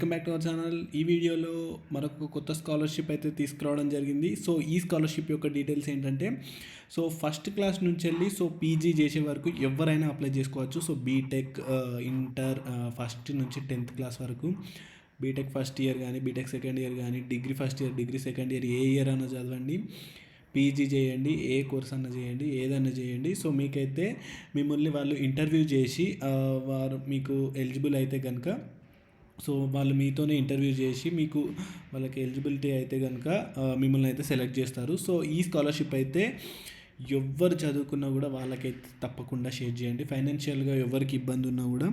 Welcome back to our channel. ఈ వీడియోలో మరొక కొత్త స్కాలర్షిప్ అయితే తీసుకురావడం జరిగింది. సో ఈ స్కాలర్షిప్ యొక్క డీటెయిల్స్ ఏంటంటే, సో ఫస్ట్ క్లాస్ నుంచి వెళ్ళి పీజీ చేసే వరకు ఎవరైనా అప్లై చేసుకోవచ్చు. సో బీటెక్, ఇంటర్ ఫస్ట్ నుంచి 10th క్లాస్ వరకు, బీటెక్ ఫస్ట్ ఇయర్ కానీ, బీటెక్ సెకండ్ ఇయర్ కానీ, degree first year, degree second year, ఏ ఇయర్ అన్నా చదవండి, పీజీ చేయండి, ఏ కోర్స్ అన్నా చేయండి, ఏదన్నా చేయండి. సో మీకైతే మిమ్మల్ని వాళ్ళు ఇంటర్వ్యూ చేసి వారు మీకు ఎలిజిబుల్ అయితే కనుక, సో వాళ్ళు మీతోనే ఇంటర్వ్యూ చేసి మీకు వాళ్ళకి ఎలిజిబిలిటీ అయితే కనుక మిమ్మల్ని అయితే సెలెక్ట్ చేస్తారు. సో ఈ స్కాలర్షిప్ అయితే ఎవ్వరు చదువుకున్నా కూడా వాళ్ళకైతే తప్పకుండా షేర్ చేయండి. ఫైనాన్షియల్గా ఎవరికి ఇబ్బంది ఉన్నా కూడా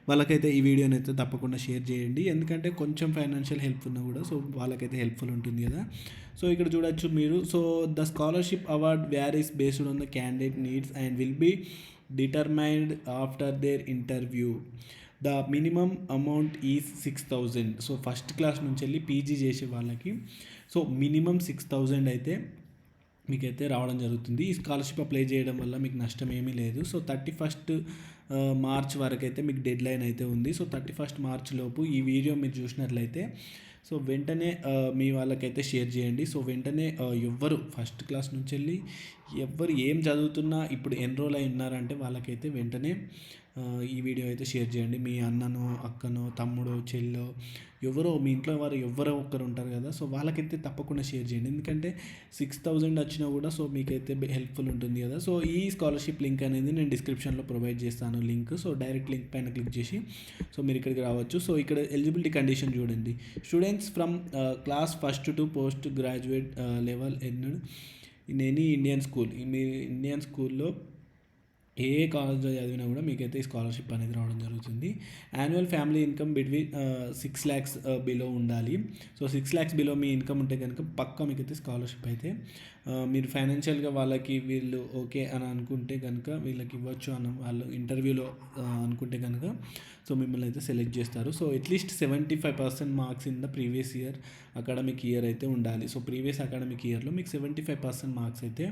వాళ్ళకైతే ఈ వీడియోని అయితే తప్పకుండా షేర్ చేయండి. ఎందుకంటే కొంచెం ఫైనాన్షియల్ హెల్ప్ ఉన్నా కూడా సో వాళ్ళకైతే హెల్ప్ఫుల్ ఉంటుంది కదా. సో ఇక్కడ చూడొచ్చు మీరు. So the scholarship award varies based on the candidate needs and will be determined after their interview. The minimum amount is 6,000. So first class నుంచి వెళ్ళి పీజీ చేసే వాళ్ళకి సో మినిమం 6,000 అయితే మీకైతే రావడం జరుగుతుంది. ఈ స్కాలర్షిప్ అప్లై చేయడం వల్ల మీకు నష్టం ఏమీ లేదు. సో 31st మార్చ్ వరకు అయితే మీకు డెడ్ లైన్ అయితే ఉంది. సో 31st మార్చ్ లోపు ఈ వీడియో మీరు చూసినట్లయితే సో వెంటనే మీ వాళ్ళకైతే షేర్ చేయండి. సో వెంటనే ఎవ్వరు ఫస్ట్ క్లాస్ నుంచి వెళ్ళి ఎవ్వరు ఏం చదువుతున్నా ఇప్పుడు ఎన్రోల్ అయి ఉన్నారంటే వాళ్ళకైతే వెంటనే ఈ వీడియో అయితే షేర్ చేయండి. మీ అన్ననో, అక్కనో, తమ్ముడో, చెల్లో, ఎవరో మీ ఇంట్లో వారు ఎవరో ఒక్కరు ఉంటారు కదా. సో వాళ్ళకైతే తప్పకుండా షేర్ చేయండి. ఎందుకంటే 6,000 వచ్చినా కూడా సో మీకైతే హెల్ప్ఫుల్ ఉంటుంది కదా. సో ఈ స్కాలర్షిప్ లింక్ అనేది నేను డిస్క్రిప్షన్లో ప్రొవైడ్ చేస్తాను లింక్. సో డైరెక్ట్ లింక్ పైన క్లిక్ చేసి సో మీరు ఇక్కడికి రావచ్చు. సో ఇక్కడ ఎలిజిబిలిటీ కండిషన్ చూడండి. Students from class first to post graduate level in any Indian school. Me Indian స్కూల్లో ఏ కాలేజ్లో చదివినా కూడా మీకైతే ఈ స్కాలర్షిప్ అనేది రావడం జరుగుతుంది. Annual family income between 6 lakhs below ఉండాలి. సో 6 lakhs బిలో మీ ఇన్కమ్ ఉంటే కనుక పక్కా మీకైతే స్కాలర్షిప్ అయితే మీరు ఫైనాన్షియల్గా వాళ్ళకి వీళ్ళు ఓకే అని అనుకుంటే కనుక వీళ్ళకి ఇవ్వచ్చు అని వాళ్ళు ఇంటర్వ్యూలో అనుకుంటే కనుక సో మిమ్మల్ని అయితే సెలెక్ట్ చేస్తారు. So at least 75% marks in the previous year academic year అయితే ఉండాలి. సో ప్రీవియస్ అకాడమిక్ ఇయర్లో మీకు 75% మార్క్స్ అయితే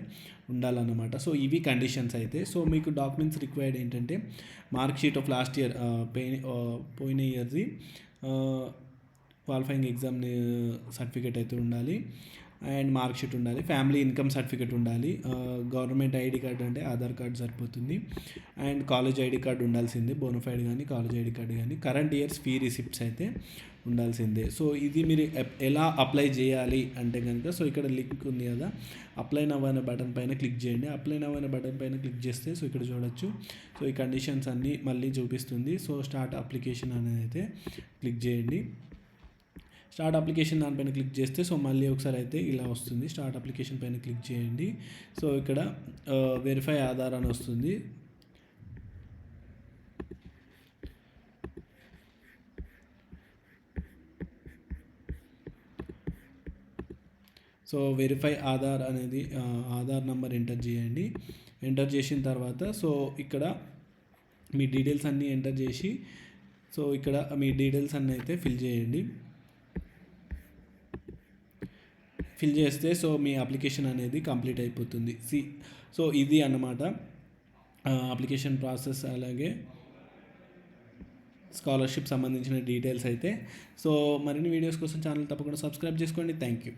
ఉండాలన్నమాట. సో ఇవి కండిషన్స్ అయితే. సో మీకు డాక్యుమెంట్స్ రిక్వైర్డ్ ఏంటంటే mark sheet of last year పోయిన ఇయర్ది క్వాలిఫైయింగ్ ఎగ్జామ్ సర్టిఫికేట్ అయితే ఉండాలి అండ్ మార్క్ షీట్ ఉండాలి. ఫ్యామిలీ ఇన్కమ్ సర్టిఫికేట్ ఉండాలి. గవర్నమెంట్ ఐడి కార్డ్ అంటే ఆధార్ కార్డ్ సరిపోతుంది. అండ్ కాలేజ్ ఐడి కార్డ్ ఉండాల్సిందే, బోనఫైడ్ కానీ కాలేజ్ ఐడి కార్డ్ కానీ. కరెంట్ ఇయర్స్ ఫీ రిసిప్ట్స్ అయితే ఉండాల్సిందే. సో ఇది మీరు ఎలా అప్లై చేయాలి అంటే కనుక సో ఇక్కడ లింక్ ఉంది కదా, అప్లై నవ్ అనే బటన్ పైన క్లిక్ చేయండి. అప్లై నవ్ అనే బటన్ పైన క్లిక్ చేస్తే సో ఇక్కడ చూడొచ్చు. సో ఈ కండిషన్స్ అన్నీ మళ్ళీ చూపిస్తుంది. సో స్టార్ట్ అప్లికేషన్ అనేది అయితే క్లిక్ చేయండి. స్టార్ట్ అప్లికేషన్ దానిపైన క్లిక్ చేస్తే సో మళ్ళీ ఒకసారి అయితే ఇలా వస్తుంది. స్టార్ట్ అప్లికేషన్ పైన క్లిక్ చేయండి. సో ఇక్కడ వెరిఫై ఆధార్ అని వస్తుంది. సో వెరిఫై ఆధార్ అనేది ఆధార్ నెంబర్ ఎంటర్ చేయండి. ఎంటర్ చేసిన తర్వాత సో ఇక్కడ మీ డీటెయిల్స్ అన్నీ ఎంటర్ చేసి సో ఇక్కడ మీ డీటెయిల్స్ అన్నీ అయితే ఫిల్ చేయండి. ఫిల్ చేస్తే సో మీ అప్లికేషన్ అనేది కంప్లీట్ అయిపోతుంది. సో ఇది అన్నమాట అప్లికేషన్ ప్రాసెస్, అలాగే స్కాలర్షిప్ సంబంధించిన డీటెయిల్స్ అయితే. సో మరిన్ని వీడియోస్ కోసం ఛానల్ తప్పకుండా సబ్స్క్రైబ్ చేసుకోండి. Thank you.